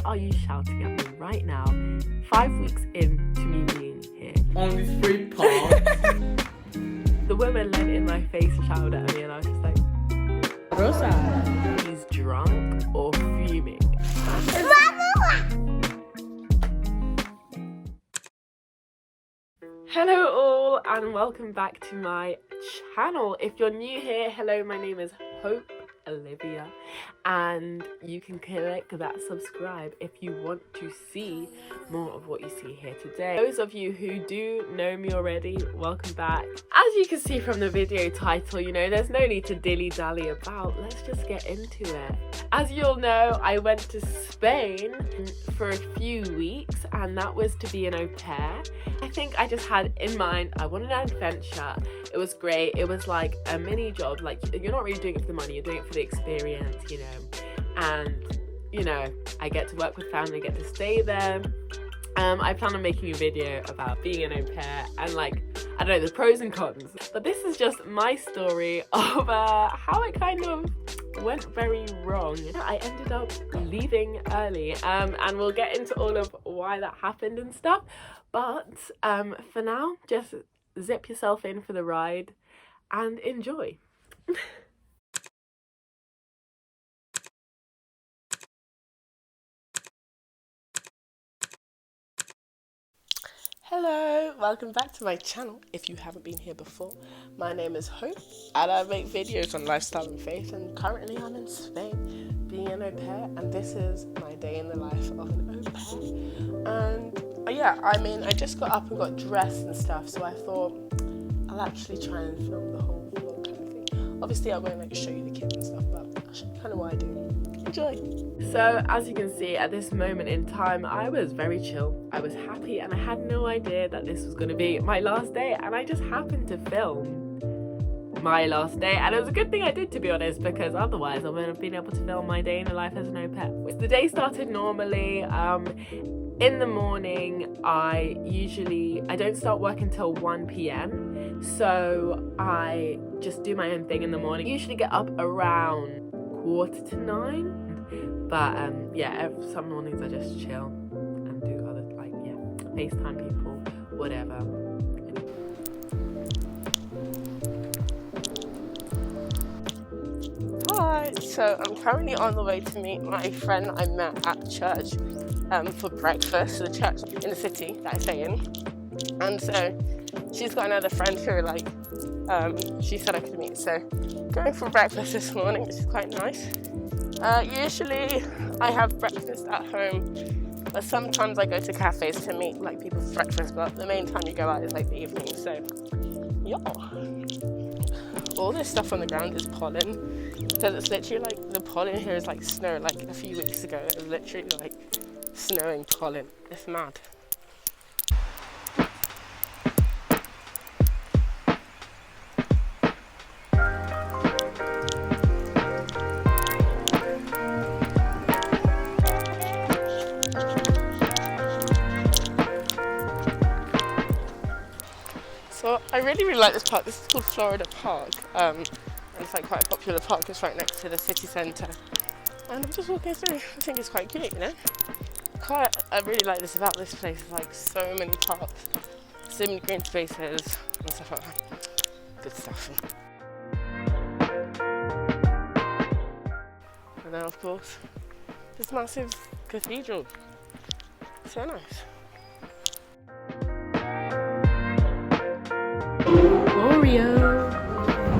are you shouting at me right now, 5 weeks into me being here? Only 3 parts. The woman leant in my face and shouted at me, and I was just like, Rosa. he's drunk or fuming. Hello all, and welcome back to my channel. If you're new here, hello, my name is Hope Olivia, and you can click that subscribe if you want to see more of what you see here today. Those of you who do know me already, welcome back. As you can see from the video title, you know, there's no need to dilly-dally about. Let's just get into it. As you'll know, I went to Spain for a few weeks, and that was to be an au pair. I think I just had in mind, I wanted an adventure. It was great. It was like a mini job. Like, you're not really doing it for the money, you're doing it for the experience, you know. And, you know, I get to work with family, get to stay there. I plan on making a video about being an au pair and, like, I don't know, the pros and cons. But this is just my story of how it kind of went very wrong. I ended up leaving early, and we'll get into all of why that happened and stuff. But for now, just zip yourself in for the ride and enjoy. Hello, welcome back to my channel. If you haven't been here before, my name is Hope and I make videos on lifestyle and faith, and currently I'm in Spain being an au pair, and this is my day in the life of an au pair. And yeah, I mean, I just got up and got dressed and stuff, so I thought I'll actually try and film the whole vlog kind of thing. Obviously I won't like show you the kids and stuff, but I'll show you kind of what I do. Enjoy. So as you can see, at this moment in time, I was very chill. I was happy, and I had no idea that this was going to be my last day, and I just happened to film my last day, and it was a good thing I did, to be honest, because otherwise I wouldn't have been able to film my day in the life as an au pair. The day started normally. In the morning, I don't start work until 1 p.m, so I just do my own thing in the morning. I usually get up around 8:45, but yeah, some mornings I just chill and do other, like, yeah, FaceTime people, whatever. Hi, so I'm currently on the way to meet my friend I met at church for breakfast, the church in the city that I stay in. And so she's got another friend who, like, she said I could meet, so going for breakfast this morning, which is quite nice. Usually I have breakfast at home, but sometimes I go to cafes to meet like people for breakfast, but the main time you go out is like the evening, so yeah. All this stuff on the ground is pollen, because it's literally like the pollen here is like snow. Like a few weeks ago it was literally like snowing pollen. It's mad. So I really like this park. This is called Florida Park, and it's like quite a popular park. It's right next to the city centre, and I'm just walking through. I think it's quite cute, you know. I really like this about this place. Like, so many parks, so many green spaces and stuff like that. Good stuff. And then of course this massive cathedral. So nice. Oreo.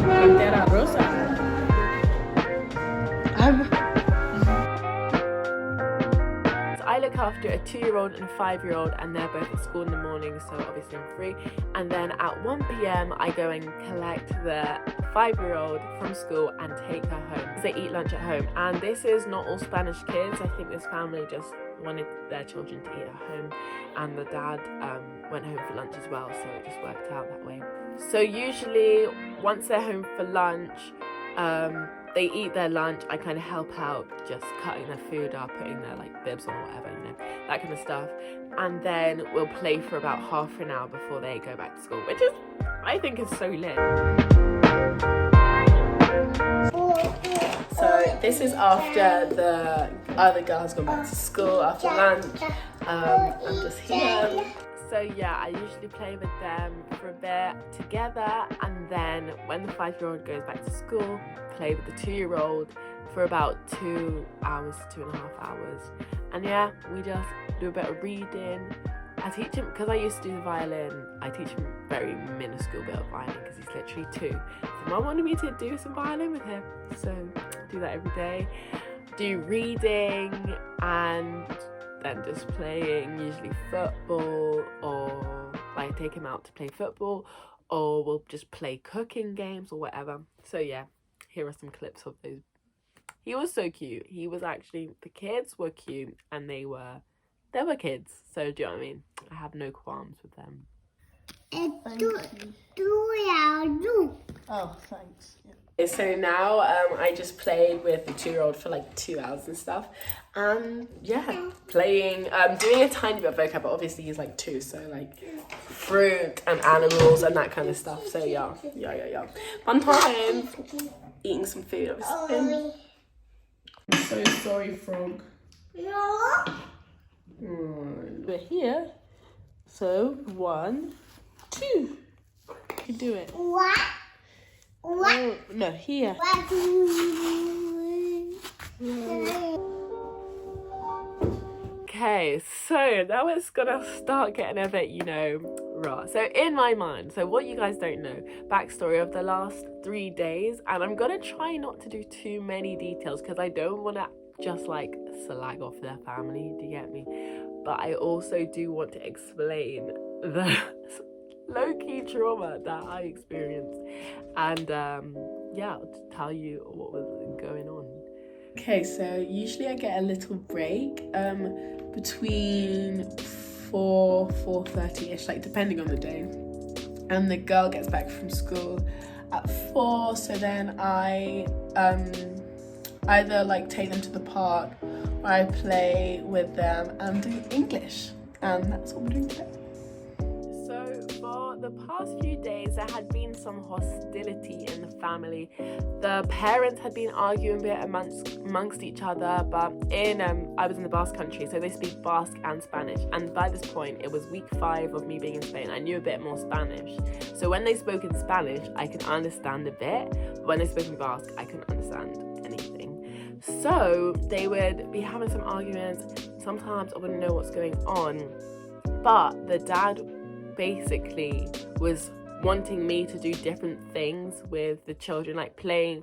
Bandera Rosa. I look after a 2-year-old and a 5-year-old, and they're both at school in the morning, so obviously I'm free. And then at 1 p.m. I go and collect the 5-year-old from school and take her home. They eat lunch at home, and this is not all Spanish kids. I think this family just wanted their children to eat at home, and the dad went home for lunch as well, so it just worked out that way. So usually once they're home for lunch, they eat their lunch. I kind of help out, just cutting their food up, putting their like bibs on or whatever, you know, that kind of stuff. And then we'll play for about half an hour before they go back to school, which is, I think, is so lit. So this is after the other girls gone back to school after lunch. I'm just here. So yeah, I usually play with them for a bit together, and then when the 5-year-old goes back to school, play with the 2-year-old for about 2 hours, 2.5 hours. And yeah, we just do a bit of reading. I teach him, because I used to do the violin, I teach him very minuscule bit of violin because he's literally 2. So Mum wanted me to do some violin with him, so do that every day. Do reading and then just playing, usually football, or like take him out to play football, or we'll just play cooking games or whatever. So yeah, here are some clips of those. He was so cute. He was actually, the kids were cute and they were kids, so do you know what I mean? I have no qualms with them. Oh, thanks. So now I just played with the 2-year-old for like 2 hours and stuff, and yeah, playing, doing a tiny bit of vocab, but obviously he's like 2, so like fruit and animals and that kind of stuff. So yeah, fun time, eating some food obviously. I'm so sorry, Frog. We're here. So 1, 2. You can do it. Oh, no, here. Okay, so now it's gonna start getting a bit, raw. So in my mind, so what you guys don't know, backstory of the last 3 days, and I'm gonna try not to do too many details because I don't want to just like slag off their family, do you get me? But I also do want to explain the low-key trauma that I experienced, and yeah, I'll tell you what was going on. Okay, so usually I get a little break between 4:30ish, like depending on the day, and the girl gets back from school at 4, so then I either like take them to the park or I play with them and do English, and that's what we're doing today. So for the past few days there had been some hostility in the family. The parents had been arguing a bit amongst each other, but I was in the Basque country, so they speak Basque and Spanish, and by this point it was week 5 of me being in Spain. I knew a bit more Spanish, so when they spoke in Spanish I could understand a bit, but when they spoke in Basque I couldn't understand anything. So they would be having some arguments. Sometimes I wouldn't know what's going on, but the dad basically was wanting me to do different things with the children, like playing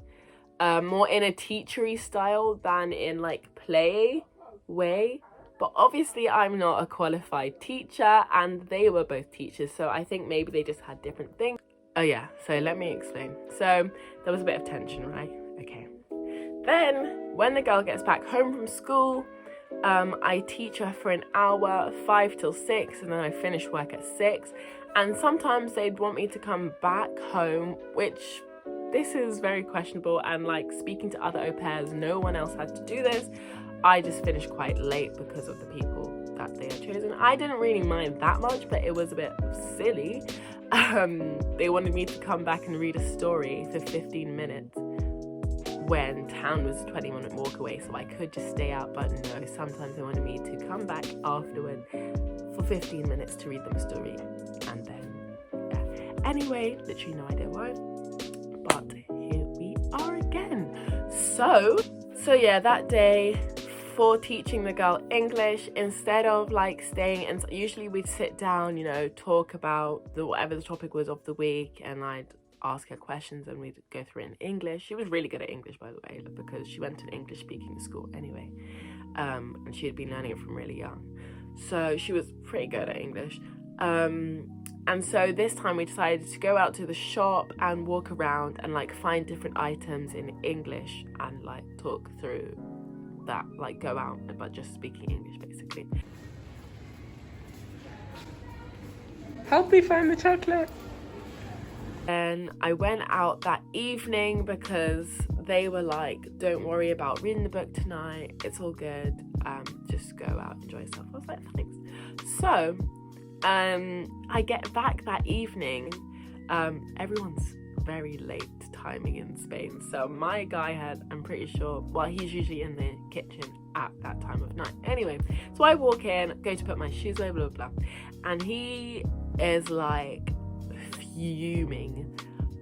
more in a teachery style than in like play way. But obviously I'm not a qualified teacher and they were both teachers, so I think maybe they just had different things. Oh yeah, so let me explain. So there was a bit of tension, right? Okay. Then when the girl gets back home from school, I teach her for an hour, 5 till 6, and then I finish work at 6. And sometimes they'd want me to come back home, which this is very questionable, and like speaking to other au pairs, no one else had to do this. I just finished quite late because of the people that they had chosen. I didn't really mind that much, but it was a bit silly. They wanted me to come back and read a story for 15 minutes when town was a 20-minute walk away, so I could just stay out, but no, sometimes they wanted me to come back afterward for 15 minutes to read them a story, and then, yeah. Anyway, literally no idea why, but here we are again. So yeah, that day, for teaching the girl English, instead of like staying, and usually we'd sit down, talk about whatever the topic was of the week, and I'd ask her questions and we'd go through it in English. She was really good at English, by the way, because she went to an English speaking school anyway, and she had been learning it from really young, so she was pretty good at English. And so this time we decided to go out to the shop and walk around and like find different items in English and like talk through that, like go out but just speaking English basically. Help me find the chocolate. And I went out that evening because they were like, don't worry about reading the book tonight, it's all good, just go out, enjoy yourself. I was like, thanks. So I get back that evening, everyone's very late timing in Spain. So my guy I'm pretty sure, well, he's usually in the kitchen at that time of night. Anyway, so I walk in, go to put my shoes away, blah, blah, blah. And he is like fuming.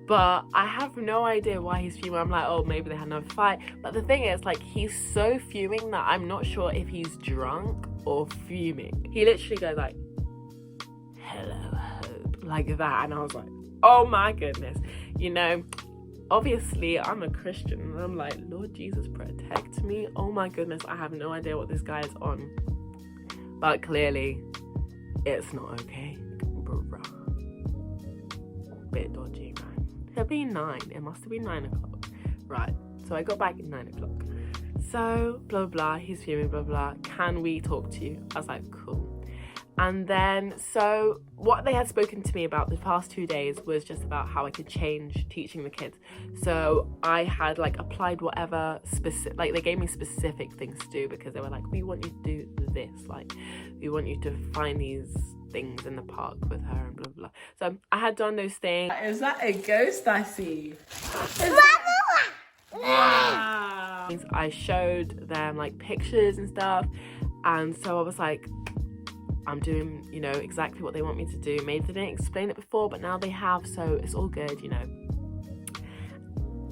But I have no idea why he's fuming. I'm like, oh, maybe they had another fight. But the thing is, like, he's so fuming that I'm not sure if he's drunk or fuming. He literally goes like, hello, Hope, like that. And I was like, oh my goodness. You know, obviously I'm a Christian and I'm like, Lord Jesus, protect me. Oh my goodness, I have no idea what this guy is on. But clearly, it's not okay. Bruh. Bit dodgy, right? It'll be 9. It must have been 9 o'clock. Right. So I got back at 9 o'clock. So, blah, blah, he's fuming, blah, blah. Can we talk to you? I was like, cool. And then, so what they had spoken to me about the past 2 days was just about how I could change teaching the kids. So I had like applied whatever specific, like they gave me specific things to do because they were like, we want you to do this. Like, we want you to find these things in the park with her and blah, blah, blah. So I had done those things. Is that a ghost I see? Wow. I showed them like pictures and stuff. And so I was like, I'm doing, you know, exactly what they want me to do. Maybe they didn't explain it before, but now they have, so it's all good, you know.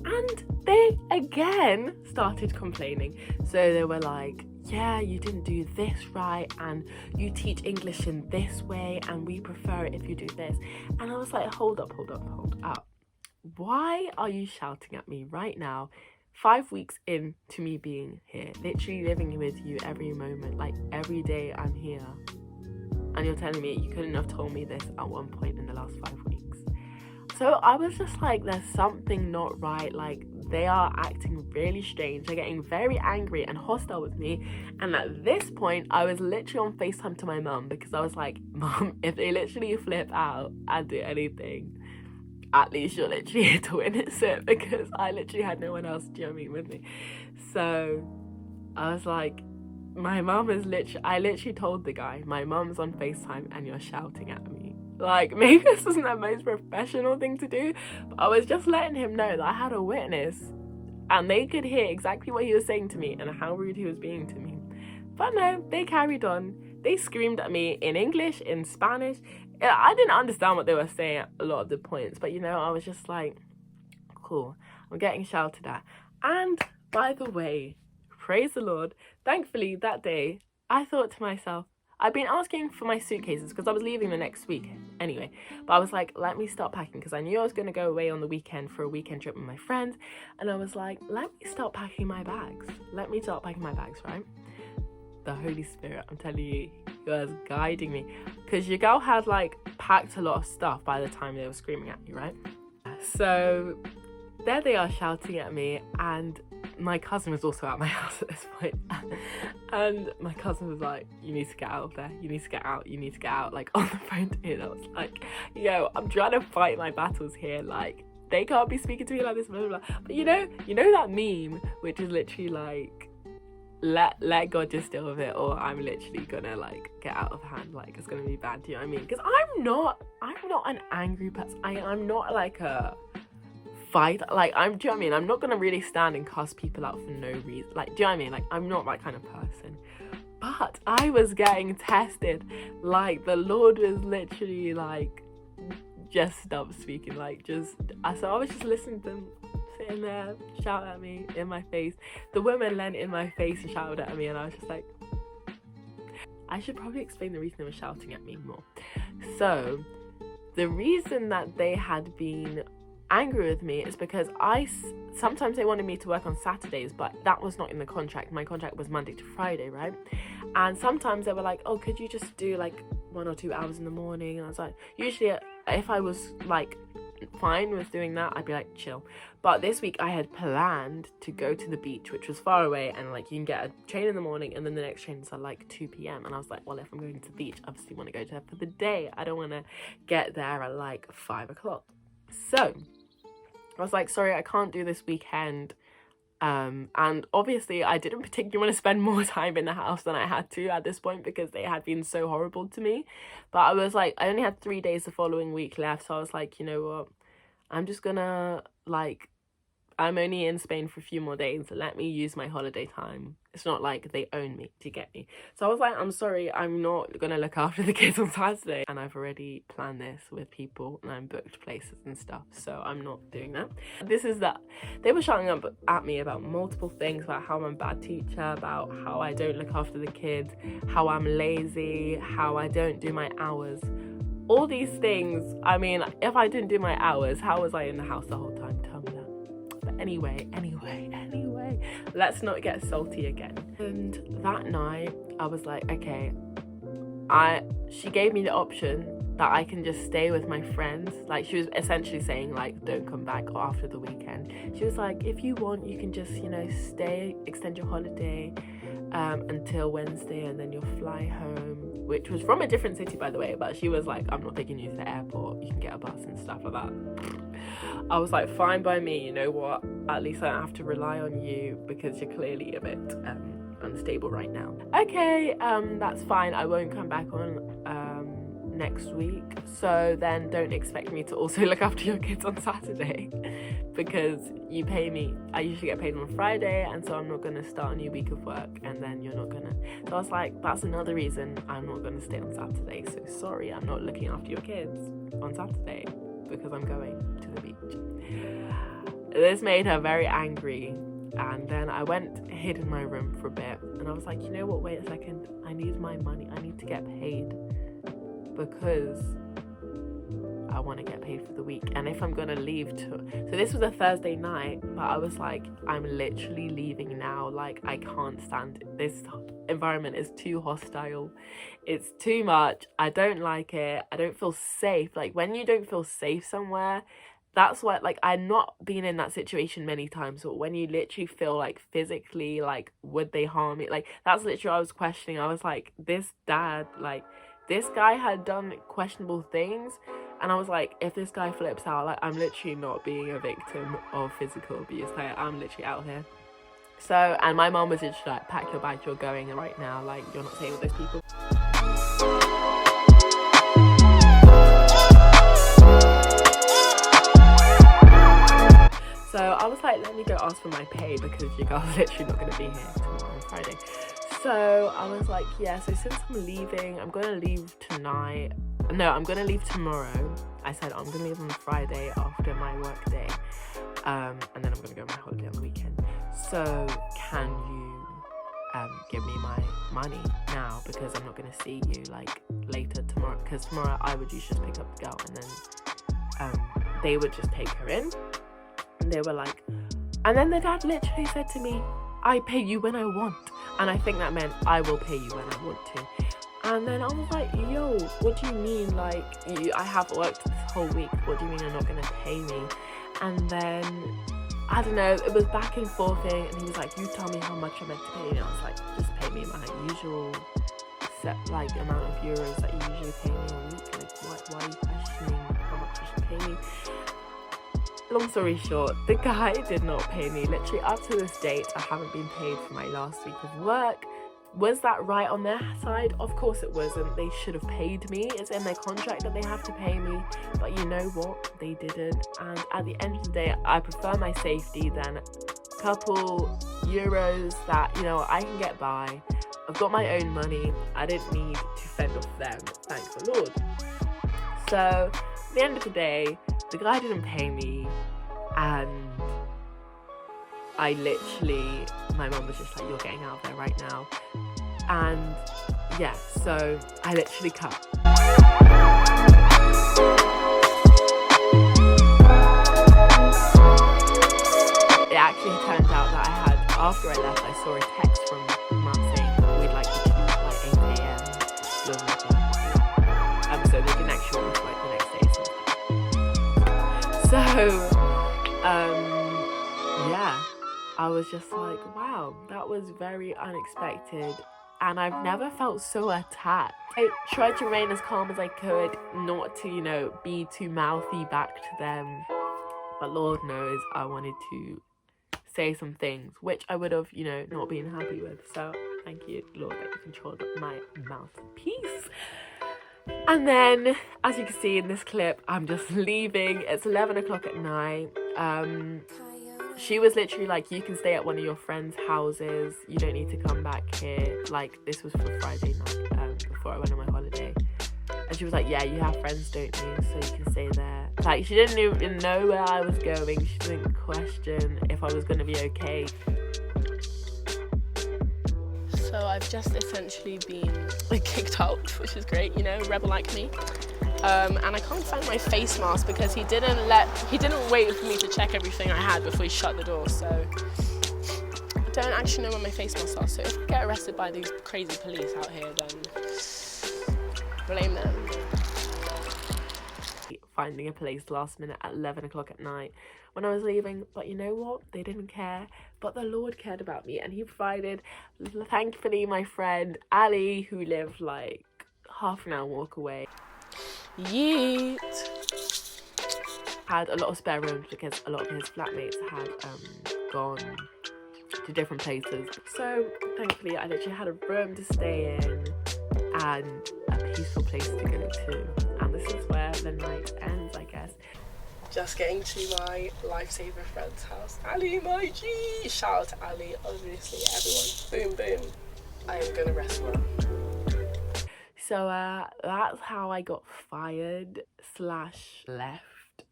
And they again started complaining. So they were like, yeah, you didn't do this right, and you teach English in this way, and we prefer it if you do this. And I was like, hold up. Why are you shouting at me right now, 5 weeks into me being here, literally living with you every moment, like every day I'm here? And you're telling me you couldn't have told me this at one point in the last 5 weeks. So I was just like, there's something not right. Like, they are acting really strange. They're getting very angry and hostile with me. And at this point, I was literally on FaceTime to my mum because I was like, Mum, if they literally flip out and do anything, at least you're literally here to witness it, because I literally had no one else, do you know what I mean, with me. So I was like, my mum is I literally told the guy, my mum's on FaceTime and you're shouting at me. Like, maybe this isn't the most professional thing to do, but I was just letting him know that I had a witness and they could hear exactly what he was saying to me and how rude he was being to me. But no, they carried on. They screamed at me in English, in Spanish. I didn't understand what they were saying at a lot of the points, but you know, I was just like, cool, I'm getting shouted at. And by the way, praise the Lord, thankfully that day, I thought to myself, I've been asking for my suitcases because I was leaving the next week anyway. But I was like, let me start packing, because I knew I was going to go away on the weekend for a weekend trip with my friends. And I was like, let me start packing my bags. Right? The Holy Spirit, I'm telling you, he was guiding me. Because your girl had like packed a lot of stuff by the time they were screaming at you, right? So there they are shouting at me, and my cousin was also at my house at this point. And my cousin was like, you need to get out of there, you need to get out, like on the phone to me. And I was like, yo, I'm trying to fight my battles here, like they can't be speaking to me like this, blah, blah, blah. But you know that meme which is literally like, let God just deal with it, or I'm literally gonna like get out of hand, like it's gonna be bad, do you know what I mean? Because I'm not an angry person. I'm not like a fight, like do you know what I mean? I'm not gonna really stand and cuss people out for no reason, like, do you know what I mean? Like, I'm not that kind of person. But I was getting tested, like the Lord was literally like, just stop speaking, like just, so I was just listening to them sitting there shout at me in my face. The woman leant in my face and shouted at me, and I was just like, I should probably explain the reason they were shouting at me more. So the reason that they had been angry with me is because sometimes they wanted me to work on Saturdays, but that was not in the contract. My contract was Monday to Friday, right? And sometimes they were like, oh, could you just do like 1 or 2 hours in the morning? And I was like, usually if I was like fine with doing that, I'd be like, chill. But this week I had planned to go to the beach, which was far away, and like you can get a train in the morning and then the next trains are like 2 p.m. and I was like, well, if I'm going to the beach, obviously want to go there for the day. I don't want to get there at like 5 o'clock. So I was like, sorry, I can't do this weekend. And obviously I didn't particularly want to spend more time in the house than I had to at this point, because they had been so horrible to me. But I was like, I only had 3 days the following week left, so I was like, you know what, I'm just gonna, like, I'm only in Spain for a few more days. Let me use my holiday time. It's not like they own me to get me. So I was like, I'm sorry, I'm not gonna look after the kids on Saturday. And I've already planned this with people and I'm booked places and stuff. So I'm not doing that. This is that. They were shouting up at me about multiple things, about how I'm a bad teacher, about how I don't look after the kids, how I'm lazy, how I don't do my hours. All these things, I mean, if I didn't do my hours, how was I in the house the whole time? Tell me that. But anyway, let's not get salty again. And that night, I was like, okay, she gave me the option that I can just stay with my friends. Like, she was essentially saying, like, don't come back after the weekend. She was like, if you want, you can just, you know, stay, extend your holiday until Wednesday, and then you'll fly home, which was from a different city, by the way. But she was like, I'm not taking you to the airport, you can get a bus and stuff like that. I was like, fine by me, you know what, at least I don't have to rely on you because you're clearly a bit unstable right now. Okay, that's fine, I won't come back on next week, so then don't expect me to also look after your kids on Saturday because you pay me. I usually get paid on Friday, and so I'm not going to start a new week of work and then you're not gonna. So I was like, that's another reason I'm not going to stay on Saturday. So sorry, I'm not looking after your kids on Saturday because I'm going to the beach. This made her very angry, and then I went hid in my room for a bit, and I was like, you know what, wait a second, I need my money, I need to get paid because I want to get paid for the week. And if I'm gonna leave so this was a Thursday night, but I was like, I'm literally leaving now. Like, I can't stand it. This environment is too hostile, it's too much, I don't like it, I don't feel safe. Like, when you don't feel safe somewhere, that's why, like, I've not been in that situation many times, but when you literally feel like physically, like, would they harm me? Like, that's literally what I was questioning. I was like, this dad, like, this guy had done questionable things, and I was like, if this guy flips out, like, I'm literally not being a victim of physical abuse. Like, I'm literally out here. So, and my mom was just like, pack your bags, you're going right now. Like, you're not staying with those people. So I was like, let me go ask for my pay because you guys are literally not going to be here tomorrow on Friday. So I was like, yeah, so since I'm leaving, I'm going to leave tonight. No, I'm going to leave tomorrow. I said I'm going to leave on Friday after my work day. And then I'm going to go on my holiday on the weekend. So can you give me my money now, because I'm not going to see you like later tomorrow, because tomorrow I would usually just pick up the girl and then they would just take her in. And they were like, and then the dad literally said to me, I pay you when I want. And I think that meant I will pay you when I want to. And then I was like, yo, what do you mean? Like, I have worked this whole week. What do you mean you're not going to pay me? And then, I don't know, it was back and forth thing. And he was like, you tell me how much I'm meant to pay you. And I was like, just pay me my usual set, like, amount of euros that you usually pay me a week. Like, why are you questioning how much you should pay me? Long story short, the guy did not pay me. Literally up to this date, I haven't been paid for my last week of work. Was that right on their side? Of course it wasn't. They should have paid me. It's in their contract that they have to pay me. But you know what? They didn't. And at the end of the day, I prefer my safety than a couple euros that, you know, I can get by. I've got my own money. I didn't need to fend off them. Thank the Lord. So, at the end of the day, the guy didn't pay me, and I literally, my mum was just like, you're getting out of there right now. And yeah, so I literally cut. It actually turned out that I had, after I left, I saw a text from mum saying we'd like you to leave by 8 a.m. So they didn't actually want me to work the next day. So, yeah, I was just like, wow, that was very unexpected. And I've never felt so attacked. I tried to remain as calm as I could, not to, you know, be too mouthy back to them. But Lord knows I wanted to say some things, which I would have, you know, not been happy with. So thank you, Lord, that you controlled my mouth. Peace. And then, as you can see in this clip, I'm just leaving. It's 11 o'clock at night. She was literally like, you can stay at one of your friends' houses. You don't need to come back here. Like, this was for Friday night, before I went on my holiday. And she was like, yeah, you have friends, don't you? So you can stay there. Like, she didn't even know where I was going. She didn't question if I was going to be okay. So I've just essentially been kicked out, which is great, you know, rebel like me. And I can't find my face mask because he didn't wait for me to check everything I had before he shut the door. So I don't actually know where my face masks are. So if I get arrested by these crazy police out here, then blame them. Finding a place last minute at 11 o'clock at night when I was leaving, but you know what, they didn't care, but the Lord cared about me, and he provided. Thankfully, my friend Ali, who lived like half an hour walk away, Yeet. had a lot of spare rooms because a lot of his flatmates had gone to different places. So thankfully I literally had a room to stay in and a peaceful place to go to, and this is where the night ends, I guess. Just getting to my lifesaver friend's house. Ali, my G! Shout out to Ali, obviously, everyone. Boom, boom. I am gonna wrestle her. So that's how I got fired / left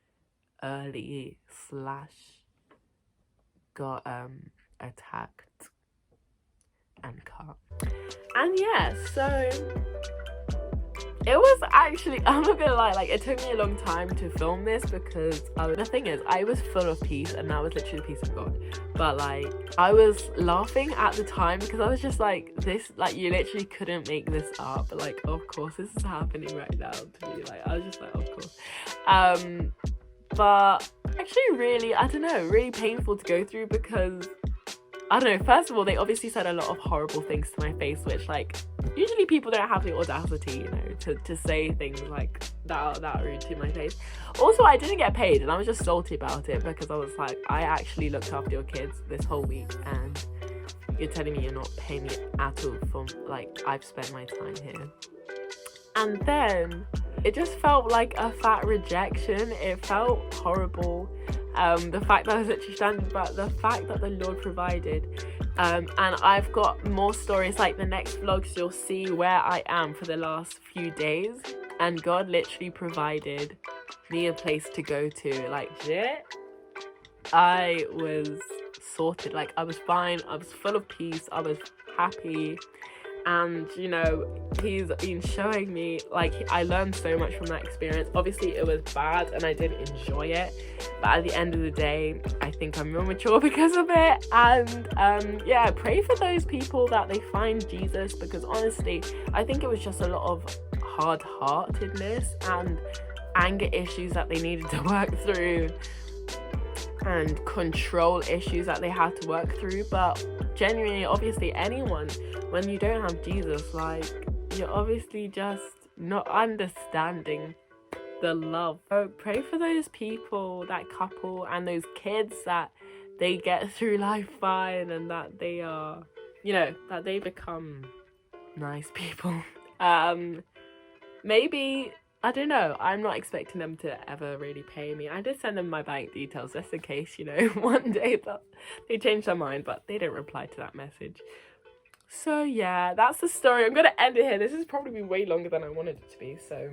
early / got attacked and cut. And yeah, so it was actually, I'm not gonna lie, like, it took me a long time to film this because the thing is, I was full of peace, and that was literally the peace of God. But like, I was laughing at the time because I was just like, this, like, you literally couldn't make this up. But like, of course this is happening right now to me. Like, I was just like, of course. But actually really, I don't know, really painful to go through because, I don't know, first of all, they obviously said a lot of horrible things to my face, which, like, usually people don't have the audacity, you know, to say things like that rude to my face. Also, I didn't get paid, and I was just salty about it because I was like, I actually looked after your kids this whole week, and you're telling me you're not paying me at all for, like, I've spent my time here. And then it just felt like a fat rejection. It felt horrible. The fact that I was literally standing, but the fact that the Lord provided. And I've got more stories, like the next vlogs you'll see where I am for the last few days, and God literally provided me a place to go to. Like, shit, I was sorted. Like, I was fine, I was full of peace, I was happy. And, you know, he's been showing me, like, I learned so much from that experience. Obviously it was bad and I didn't enjoy it, but at the end of the day, I think I'm more mature because of it. And yeah, pray for those people that they find Jesus, because honestly, I think it was just a lot of hard-heartedness and anger issues that they needed to work through, and control issues that they had to work through. But genuinely, obviously, anyone, when you don't have Jesus, like, you're obviously just not understanding the love. So pray for those people, that couple and those kids, that they get through life fine, and that they are, you know, that they become nice people. Maybe, I don't know, I'm not expecting them to ever really pay me. I did send them my bank details just in case, you know, one day that they change their mind, but they didn't reply to that message. So yeah, that's the story. I'm gonna end it here. This has probably been way longer than I wanted it to be, so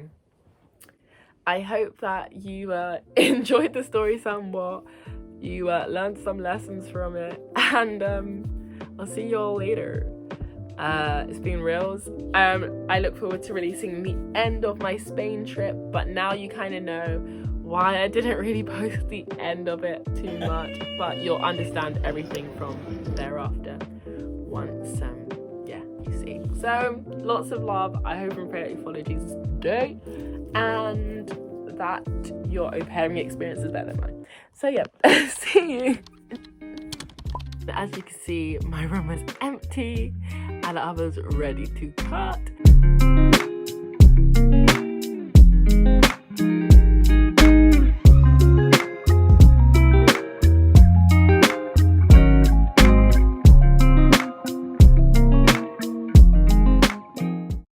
I hope that you enjoyed the story somewhat, you learned some lessons from it, and I'll see you all later. It's been reals. I look forward to releasing the end of my Spain trip, but now you kind of know why I didn't really post the end of it too much, but you'll understand everything from thereafter once yeah, you see. So lots of love. I hope and pray that you follow Jesus today, and that your au pairing experience is better than mine. So yeah, see you. As you can see, my room is empty and I was ready to cut.